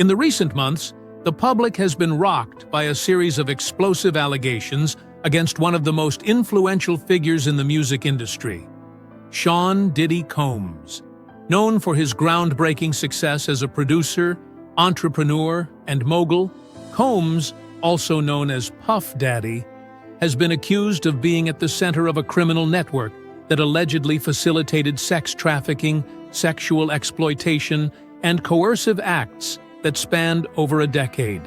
In the recent months, the public has been rocked by a series of explosive allegations against one of the most influential figures in the music industry, Sean "Diddy" Combs. Known for his groundbreaking success as a producer, entrepreneur, and mogul, Combs, also known as Puff Daddy, has been accused of being at the center of a criminal network that allegedly facilitated sex trafficking, sexual exploitation, and coercive acts that spanned over a decade.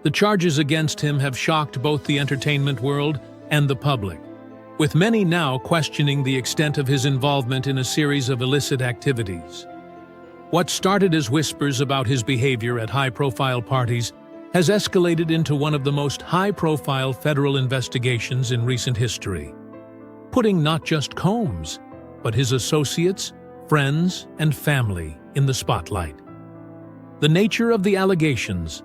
The charges against him have shocked both the entertainment world and the public, with many now questioning the extent of his involvement in a series of illicit activities. What started as whispers about his behavior at high-profile parties has escalated into one of the most high-profile federal investigations in recent history, putting not just Combs, but his associates, friends, and family in the spotlight. The nature of the allegations: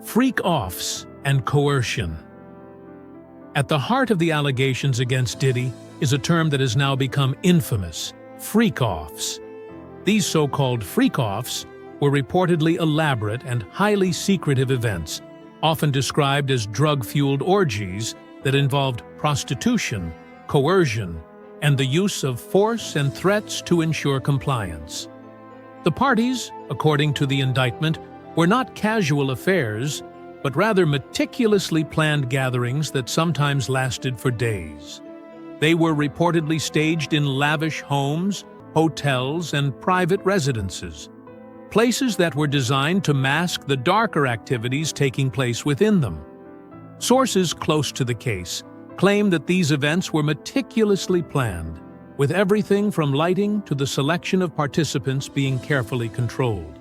freak-offs and coercion. At the heart of the allegations against Diddy is a term that has now become infamous: freak-offs. These so-called freak-offs were reportedly elaborate and highly secretive events, often described as drug-fueled orgies that involved prostitution, coercion, and the use of force and threats to ensure compliance. The parties, according to the indictment, were not casual affairs, but rather meticulously planned gatherings that sometimes lasted for days. They were reportedly staged in lavish homes, hotels, and private residences, places that were designed to mask the darker activities taking place within them. Sources close to the case claim that these events were meticulously planned, with everything from lighting to the selection of participants being carefully controlled.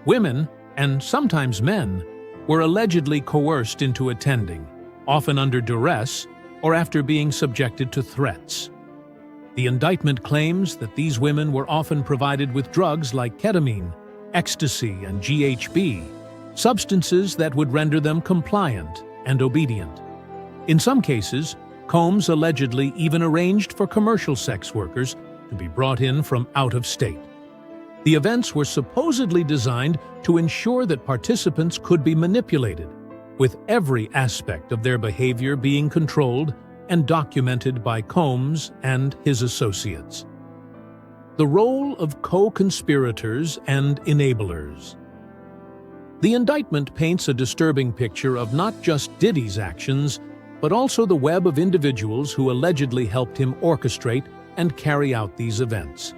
Women, and sometimes men, were allegedly coerced into attending, often under duress or after being subjected to threats. The indictment claims that these women were often provided with drugs like ketamine, ecstasy, and GHB, substances that would render them compliant and obedient. In some cases, Combs allegedly even arranged for commercial sex workers to be brought in from out of state. The events were supposedly designed to ensure that participants could be manipulated, with every aspect of their behavior being controlled and documented by Combs and his associates. The role of co-conspirators and enablers. The indictment paints a disturbing picture of not just Diddy's actions, but also the web of individuals who allegedly helped him orchestrate and carry out these events.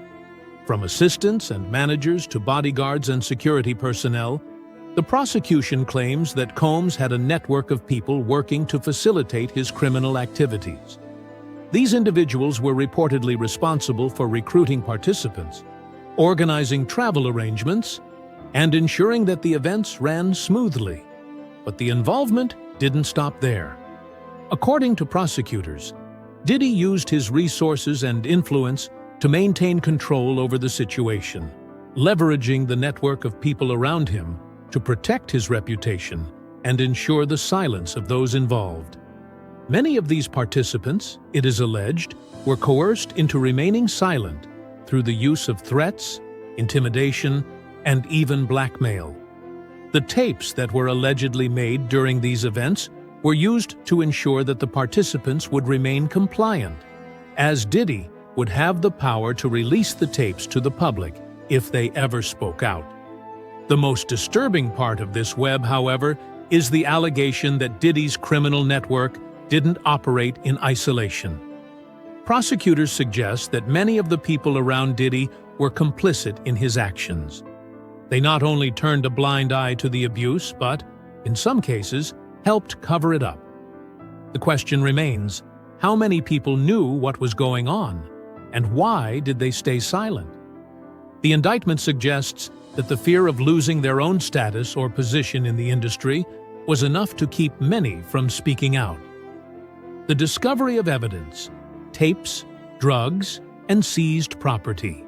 From assistants and managers to bodyguards and security personnel, the prosecution claims that Combs had a network of people working to facilitate his criminal activities. These individuals were reportedly responsible for recruiting participants, organizing travel arrangements, and ensuring that the events ran smoothly. But the involvement didn't stop there. According to prosecutors, Diddy used his resources and influence to maintain control over the situation, leveraging the network of people around him to protect his reputation and ensure the silence of those involved. Many of these participants, it is alleged, were coerced into remaining silent through the use of threats, intimidation, and even blackmail. The tapes that were allegedly made during these events were used to ensure that the participants would remain compliant, as Diddy would have the power to release the tapes to the public if they ever spoke out. The most disturbing part of this web, however, is the allegation that Diddy's criminal network didn't operate in isolation. Prosecutors suggest that many of the people around Diddy were complicit in his actions. They not only turned a blind eye to the abuse, but, in some cases, helped cover it up. The question remains, how many people knew what was going on, and why did they stay silent? The indictment suggests that the fear of losing their own status or position in the industry was enough to keep many from speaking out. The discovery of evidence, tapes, drugs, and seized property.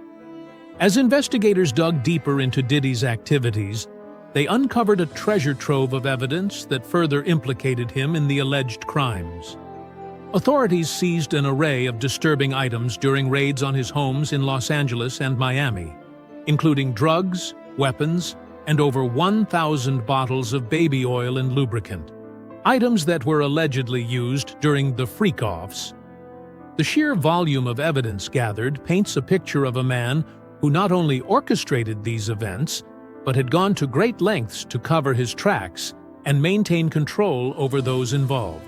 As investigators dug deeper into Diddy's activities, they uncovered a treasure trove of evidence that further implicated him in the alleged crimes. Authorities seized an array of disturbing items during raids on his homes in Los Angeles and Miami, including drugs, weapons, and over 1,000 bottles of baby oil and lubricant, items that were allegedly used during the freak-offs. The sheer volume of evidence gathered paints a picture of a man who not only orchestrated these events, but had gone to great lengths to cover his tracks and maintain control over those involved.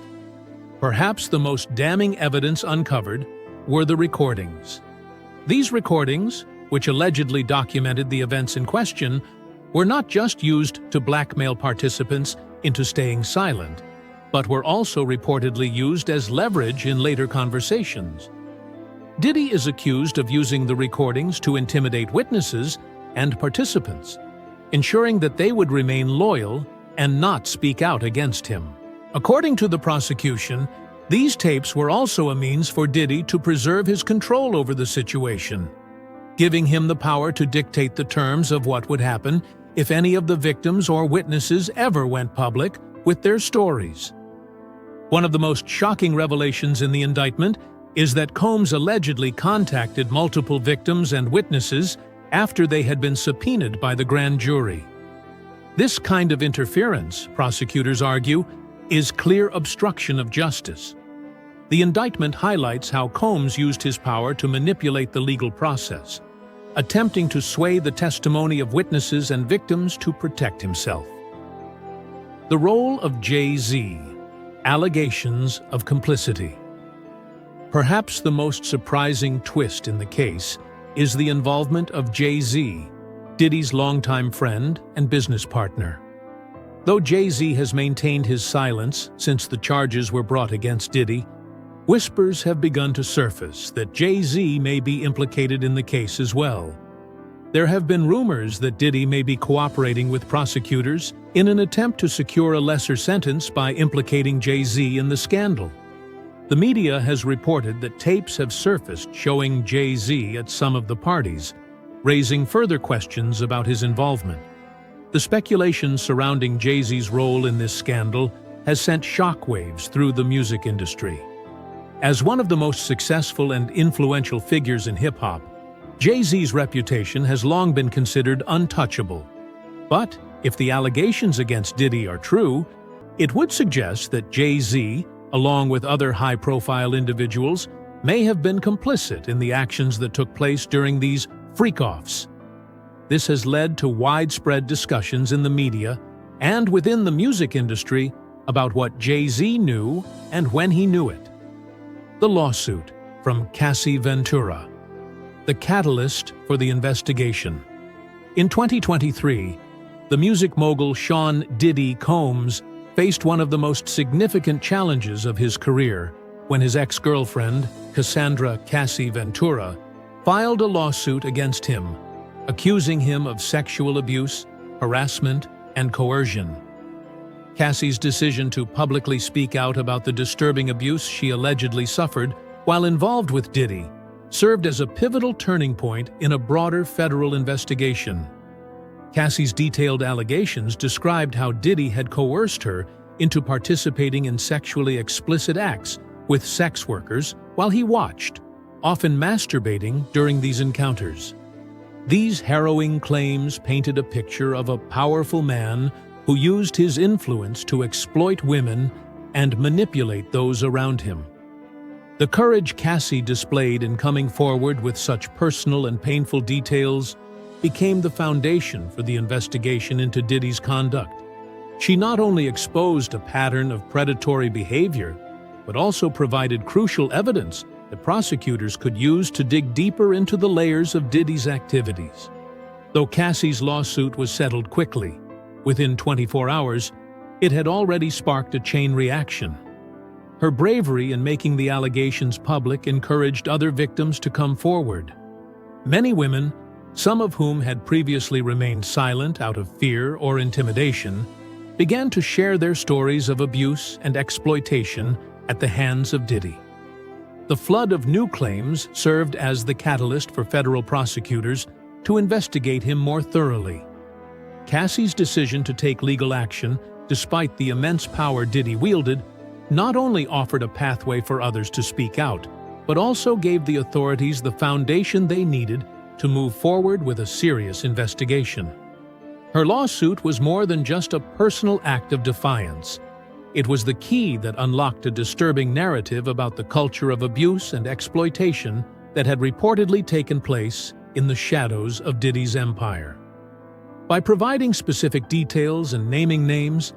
Perhaps the most damning evidence uncovered were the recordings. These recordings, which allegedly documented the events in question, were not just used to blackmail participants into staying silent, but were also reportedly used as leverage in later conversations. Diddy is accused of using the recordings to intimidate witnesses and participants, ensuring that they would remain loyal and not speak out against him. According to the prosecution, these tapes were also a means for Diddy to preserve his control over the situation, giving him the power to dictate the terms of what would happen if any of the victims or witnesses ever went public with their stories. One of the most shocking revelations in the indictment is that Combs allegedly contacted multiple victims and witnesses after they had been subpoenaed by the grand jury. This kind of interference, prosecutors argue, is clear obstruction of justice. The indictment highlights how Combs used his power to manipulate the legal process, attempting to sway the testimony of witnesses and victims to protect himself. The role of Jay-Z: allegations of complicity. Perhaps the most surprising twist in the case is the involvement of Jay-Z, Diddy's longtime friend and business partner. Though Jay-Z has maintained his silence since the charges were brought against Diddy, whispers have begun to surface that Jay-Z may be implicated in the case as well. There have been rumors that Diddy may be cooperating with prosecutors in an attempt to secure a lesser sentence by implicating Jay-Z in the scandal. The media has reported that tapes have surfaced showing Jay-Z at some of the parties, raising further questions about his involvement. The speculation surrounding Jay-Z's role in this scandal has sent shockwaves through the music industry. As one of the most successful and influential figures in hip-hop, Jay-Z's reputation has long been considered untouchable. But if the allegations against Diddy are true, it would suggest that Jay-Z, along with other high-profile individuals, may have been complicit in the actions that took place during these freak-offs. This has led to widespread discussions in the media and within the music industry about what Jay-Z knew and when he knew it. The lawsuit from Cassie Ventura, the catalyst for the investigation. In 2023, the music mogul Sean "Diddy" Combs faced one of the most significant challenges of his career when his ex-girlfriend, Cassandra "Cassie" Ventura, filed a lawsuit against him, accusing him of sexual abuse, harassment, and coercion. Cassie's decision to publicly speak out about the disturbing abuse she allegedly suffered while involved with Diddy served as a pivotal turning point in a broader federal investigation. Cassie's detailed allegations described how Diddy had coerced her into participating in sexually explicit acts with sex workers while he watched, often masturbating during these encounters. These harrowing claims painted a picture of a powerful man who used his influence to exploit women and manipulate those around him. The courage Cassie displayed in coming forward with such personal and painful details became the foundation for the investigation into Diddy's conduct. She not only exposed a pattern of predatory behavior, but also provided crucial evidence that prosecutors could use to dig deeper into the layers of Diddy's activities. Though Cassie's lawsuit was settled quickly, within 24 hours, it had already sparked a chain reaction. Her bravery in making the allegations public encouraged other victims to come forward. Many women, some of whom had previously remained silent out of fear or intimidation, began to share their stories of abuse and exploitation at the hands of Diddy. The flood of new claims served as the catalyst for federal prosecutors to investigate him more thoroughly. Cassie's decision to take legal action, despite the immense power Diddy wielded, not only offered a pathway for others to speak out, but also gave the authorities the foundation they needed to move forward with a serious investigation. Her lawsuit was more than just a personal act of defiance. It was the key that unlocked a disturbing narrative about the culture of abuse and exploitation that had reportedly taken place in the shadows of Diddy's empire. By providing specific details and naming names,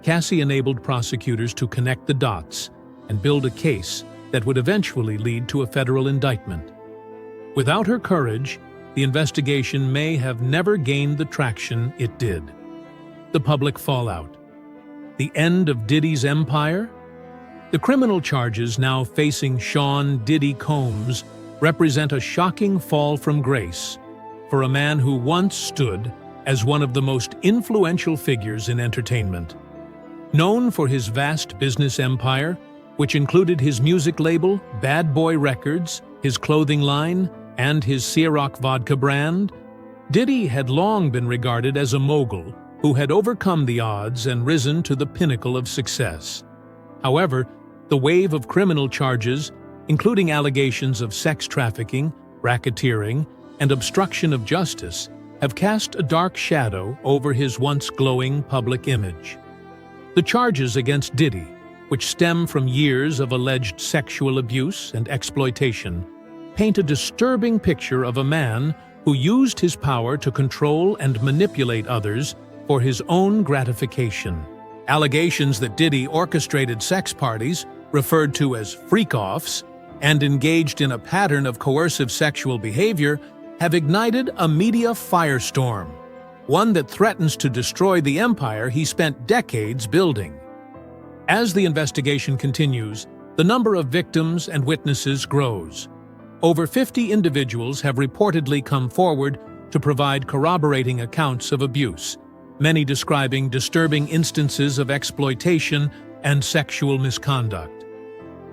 Cassie enabled prosecutors to connect the dots and build a case that would eventually lead to a federal indictment. Without her courage, the investigation may have never gained the traction it did. The public fallout. The end of Diddy's empire? The criminal charges now facing Sean "Diddy" Combs represent a shocking fall from grace for a man who once stood as one of the most influential figures in entertainment. Known for his vast business empire, which included his music label, Bad Boy Records, his clothing line, and his Ciroc vodka brand, Diddy had long been regarded as a mogul who had overcome the odds and risen to the pinnacle of success. However, the wave of criminal charges, including allegations of sex trafficking, racketeering, and obstruction of justice, have cast a dark shadow over his once glowing public image. The charges against Diddy, which stem from years of alleged sexual abuse and exploitation, paint a disturbing picture of a man who used his power to control and manipulate others for his own gratification. Allegations that Diddy orchestrated sex parties, referred to as freak-offs, and engaged in a pattern of coercive sexual behavior have ignited a media firestorm, one that threatens to destroy the empire he spent decades building. As the investigation continues, the number of victims and witnesses grows. Over 50 individuals have reportedly come forward to provide corroborating accounts of abuse, many describing disturbing instances of exploitation and sexual misconduct.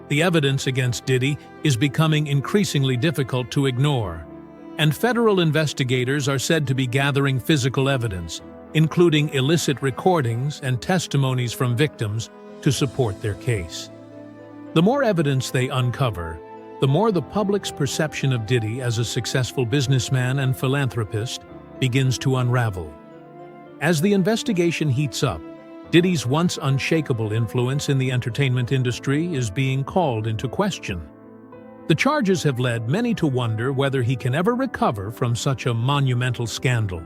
The evidence against Diddy is becoming increasingly difficult to ignore, and federal investigators are said to be gathering physical evidence, including illicit recordings and testimonies from victims, to support their case. The more evidence they uncover, the more the public's perception of Diddy as a successful businessman and philanthropist begins to unravel. As the investigation heats up, Diddy's once unshakable influence in the entertainment industry is being called into question. The charges have led many to wonder whether he can ever recover from such a monumental scandal.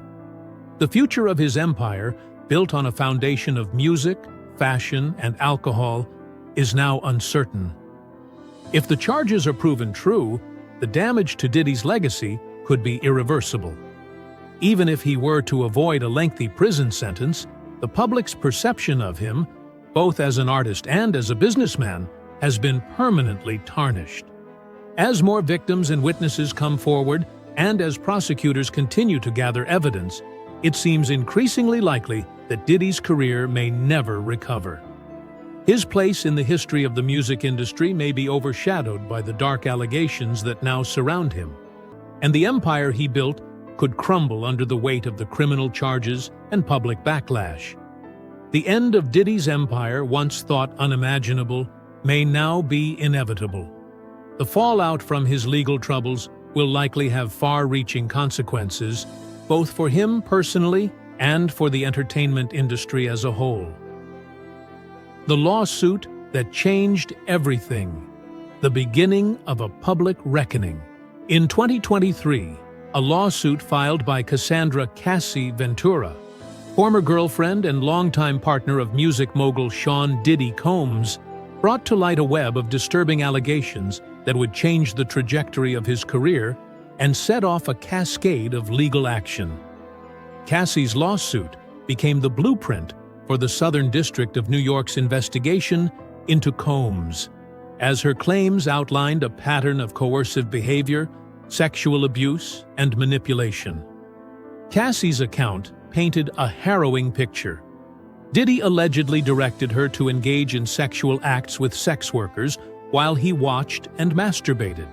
The future of his empire, built on a foundation of music, fashion, and alcohol, is now uncertain. If the charges are proven true, the damage to Diddy's legacy could be irreversible. Even if he were to avoid a lengthy prison sentence, the public's perception of him, both as an artist and as a businessman, has been permanently tarnished. As more victims and witnesses come forward, and as prosecutors continue to gather evidence, it seems increasingly likely that Diddy's career may never recover. His place in the history of the music industry may be overshadowed by the dark allegations that now surround him, and the empire he built could crumble under the weight of the criminal charges and public backlash. The end of Diddy's empire, once thought unimaginable, may now be inevitable. The fallout from his legal troubles will likely have far-reaching consequences, both for him personally and for the entertainment industry as a whole. The lawsuit that changed everything. The beginning of a public reckoning. In 2023, a lawsuit filed by Cassandra "Cassie" Ventura, former girlfriend and longtime partner of music mogul Sean "Diddy" Combs, brought to light a web of disturbing allegations that would change the trajectory of his career and set off a cascade of legal action. Cassie's lawsuit became the blueprint for the Southern District of New York's investigation into Combs, as her claims outlined a pattern of coercive behavior, sexual abuse, and manipulation. Cassie's account painted a harrowing picture. Diddy allegedly directed her to engage in sexual acts with sex workers while he watched and masturbated.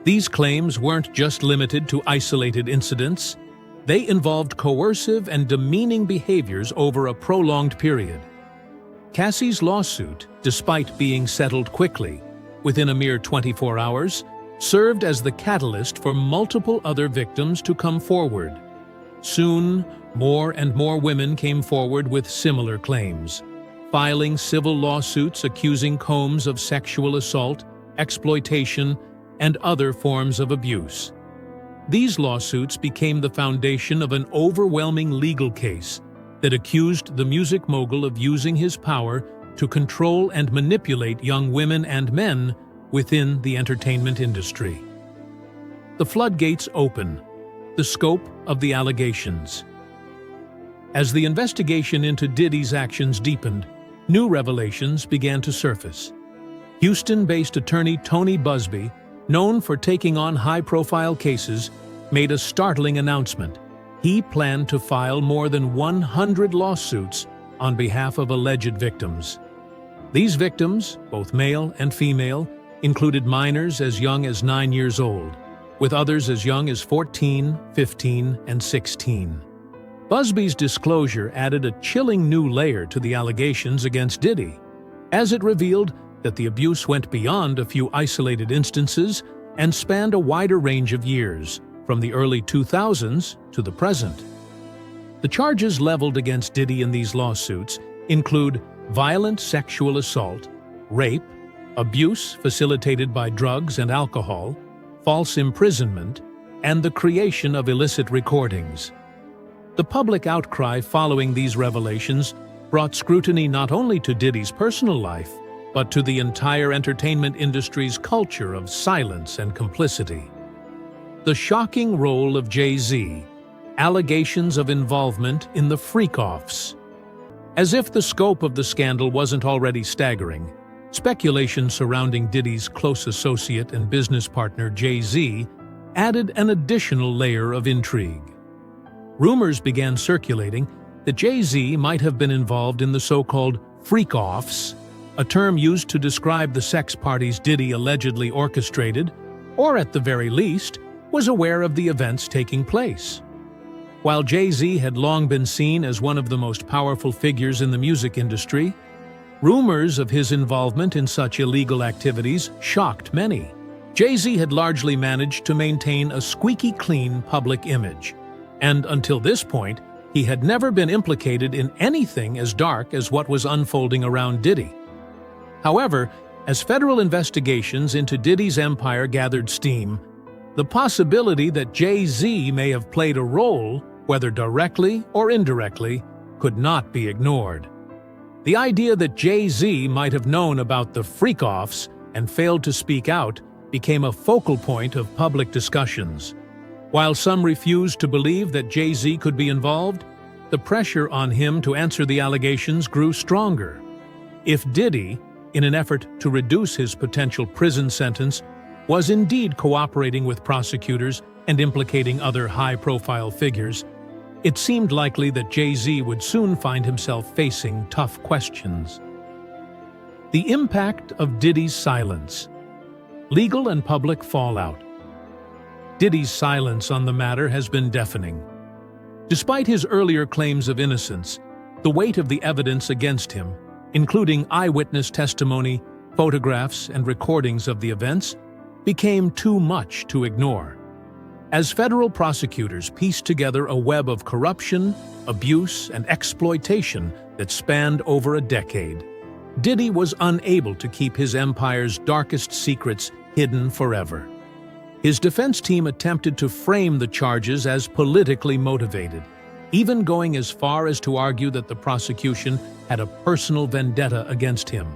These claims weren't just limited to isolated incidents. They involved coercive and demeaning behaviors over a prolonged period. Cassie's lawsuit, despite being settled quickly, within a mere 24 hours, served as the catalyst for multiple other victims to come forward. Soon, more and more women came forward with similar claims, filing civil lawsuits accusing Combs of sexual assault, exploitation, and other forms of abuse. These lawsuits became the foundation of an overwhelming legal case that accused the music mogul of using his power to control and manipulate young women and men within the entertainment industry. The floodgates open. The scope of the allegations. As the investigation into Diddy's actions deepened, new revelations began to surface. Houston-based attorney Tony Busby, known for taking on high-profile cases, made a startling announcement. He planned to file more than 100 lawsuits on behalf of alleged victims. These victims, both male and female, included minors as young as 9 years old, with others as young as 14, 15, and 16. Busby's disclosure added a chilling new layer to the allegations against Diddy, as it revealed that the abuse went beyond a few isolated instances and spanned a wider range of years, from the early 2000s to the present. The charges leveled against Diddy in these lawsuits include violent sexual assault, rape, abuse facilitated by drugs and alcohol, false imprisonment, and the creation of illicit recordings. The public outcry following these revelations brought scrutiny not only to Diddy's personal life, but to the entire entertainment industry's culture of silence and complicity. The shocking role of Jay-Z, allegations of involvement in the freak-offs. As if the scope of the scandal wasn't already staggering, speculation surrounding Diddy's close associate and business partner Jay-Z added an additional layer of intrigue. Rumors began circulating that Jay-Z might have been involved in the so-called freak-offs, a term used to describe the sex parties Diddy allegedly orchestrated, or at the very least, was aware of the events taking place. While Jay-Z had long been seen as one of the most powerful figures in the music industry, rumors of his involvement in such illegal activities shocked many. Jay-Z had largely managed to maintain a squeaky clean public image, and until this point, he had never been implicated in anything as dark as what was unfolding around Diddy. However, as federal investigations into Diddy's empire gathered steam, the possibility that Jay-Z may have played a role, whether directly or indirectly, could not be ignored. The idea that Jay-Z might have known about the freak-offs and failed to speak out became a focal point of public discussions. While some refused to believe that Jay-Z could be involved, the pressure on him to answer the allegations grew stronger. If Diddy, in an effort to reduce his potential prison sentence, was indeed cooperating with prosecutors and implicating other high-profile figures, it seemed likely that Jay-Z would soon find himself facing tough questions. The impact of Diddy's silence. Legal and public fallout. Diddy's silence on the matter has been deafening. Despite his earlier claims of innocence, the weight of the evidence against him, including eyewitness testimony, photographs, and recordings of the events, became too much to ignore. As federal prosecutors pieced together a web of corruption, abuse, and exploitation that spanned over a decade, Diddy was unable to keep his empire's darkest secrets hidden forever. His defense team attempted to frame the charges as politically motivated, even going as far as to argue that the prosecution had a personal vendetta against him.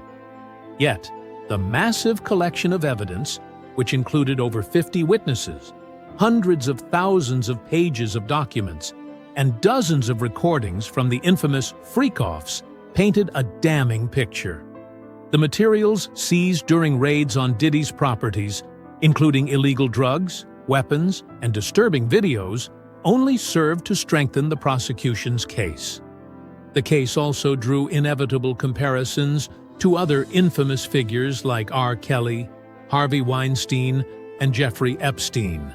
Yet, the massive collection of evidence, which included over 50 witnesses, hundreds of thousands of pages of documents, and dozens of recordings from the infamous freak-offs, painted a damning picture. The materials seized during raids on Diddy's properties, including illegal drugs, weapons, and disturbing videos, only served to strengthen the prosecution's case. The case also drew inevitable comparisons to other infamous figures like R. Kelly, Harvey Weinstein, and Jeffrey Epstein.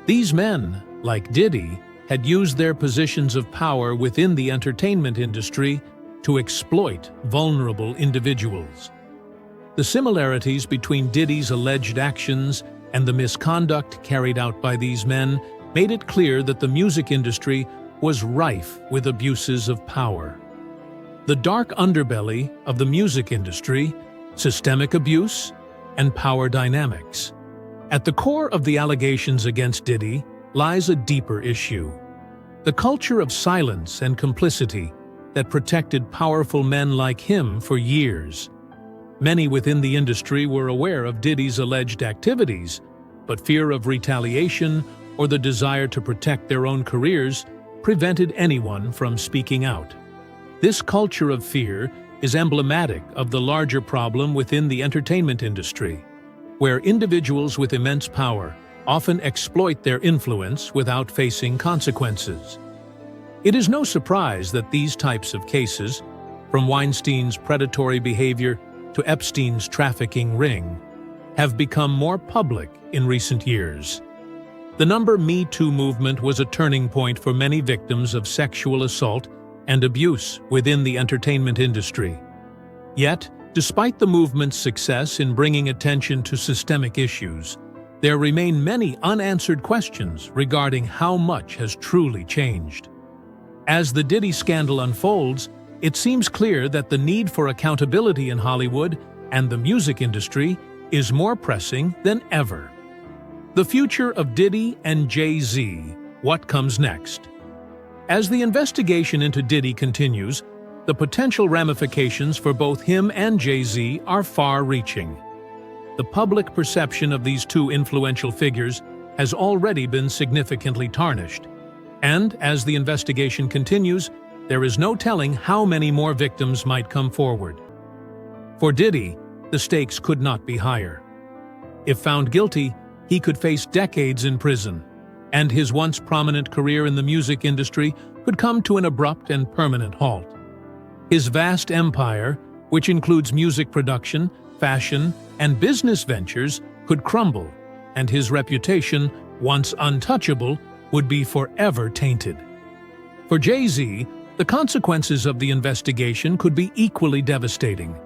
These men, like Diddy, had used their positions of power within the entertainment industry to exploit vulnerable individuals. The similarities between Diddy's alleged actions and the misconduct carried out by these men made it clear that the music industry was rife with abuses of power. The dark underbelly of the music industry, systemic abuse, and power dynamics. At the core of the allegations against Diddy lies a deeper issue: the culture of silence and complicity that protected powerful men like him for years. Many within the industry were aware of Diddy's alleged activities, but fear of retaliation or the desire to protect their own careers prevented anyone from speaking out. This culture of fear is emblematic of the larger problem within the entertainment industry, where individuals with immense power often exploit their influence without facing consequences. It is no surprise that these types of cases, from Weinstein's predatory behavior to Epstein's trafficking ring, have become more public in recent years. The Me Too movement was a turning point for many victims of sexual assault and abuse within the entertainment industry. Yet, despite the movement's success in bringing attention to systemic issues, there remain many unanswered questions regarding how much has truly changed. As the Diddy scandal unfolds, it seems clear that the need for accountability in Hollywood and the music industry is more pressing than ever. The future of Diddy and Jay-Z, what comes next? As the investigation into Diddy continues, the potential ramifications for both him and Jay-Z are far-reaching. The public perception of these two influential figures has already been significantly tarnished, and as the investigation continues, there is no telling how many more victims might come forward. For Diddy, the stakes could not be higher. If found guilty, he could face decades in prison, and his once prominent career in the music industry could come to an abrupt and permanent halt. His vast empire, which includes music production, fashion, and business ventures, could crumble, and his reputation, once untouchable, would be forever tainted. For Jay-Z, the consequences of the investigation could be equally devastating.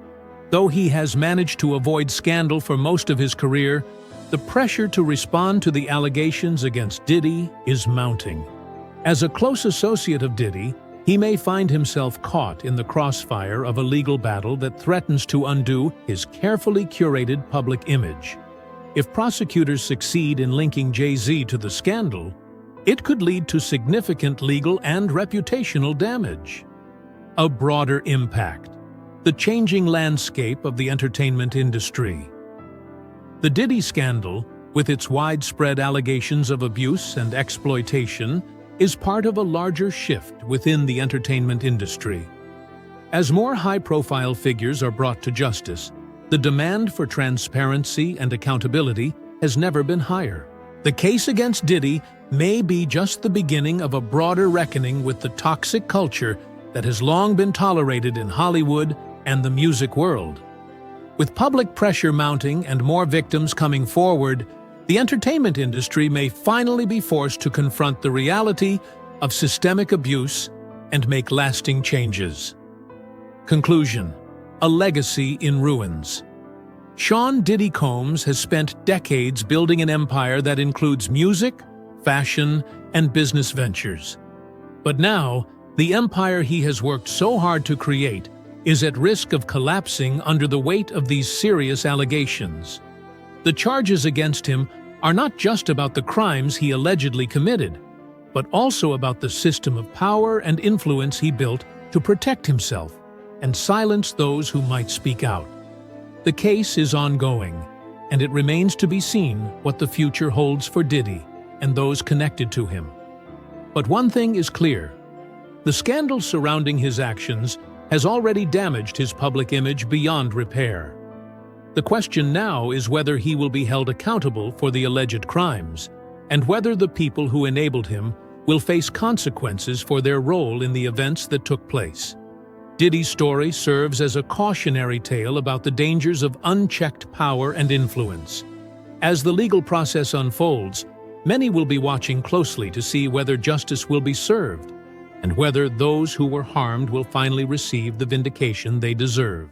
Though he has managed to avoid scandal for most of his career, the pressure to respond to the allegations against Diddy is mounting. As a close associate of Diddy, he may find himself caught in the crossfire of a legal battle that threatens to undo his carefully curated public image. If prosecutors succeed in linking Jay-Z to the scandal, it could lead to significant legal and reputational damage. A broader impact: the changing landscape of the entertainment industry. The Diddy scandal, with its widespread allegations of abuse and exploitation, is part of a larger shift within the entertainment industry. As more high-profile figures are brought to justice, the demand for transparency and accountability has never been higher. The case against Diddy may be just the beginning of a broader reckoning with the toxic culture that has long been tolerated in Hollywood and the music world. With public pressure mounting and more victims coming forward, the entertainment industry may finally be forced to confront the reality of systemic abuse and make lasting changes. Conclusion: a legacy in ruins. Sean Diddy Combs has spent decades building an empire that includes music, fashion, and business ventures. But now, the empire he has worked so hard to create is at risk of collapsing under the weight of these serious allegations. The charges against him are not just about the crimes he allegedly committed, but also about the system of power and influence he built to protect himself and silence those who might speak out. The case is ongoing, and it remains to be seen what the future holds for Diddy and those connected to him. But one thing is clear: the scandal surrounding his actions has already damaged his public image beyond repair. The question now is whether he will be held accountable for the alleged crimes, and whether the people who enabled him will face consequences for their role in the events that took place. Diddy's story serves as a cautionary tale about the dangers of unchecked power and influence. As the legal process unfolds, many will be watching closely to see whether justice will be served, and whether those who were harmed will finally receive the vindication they deserve.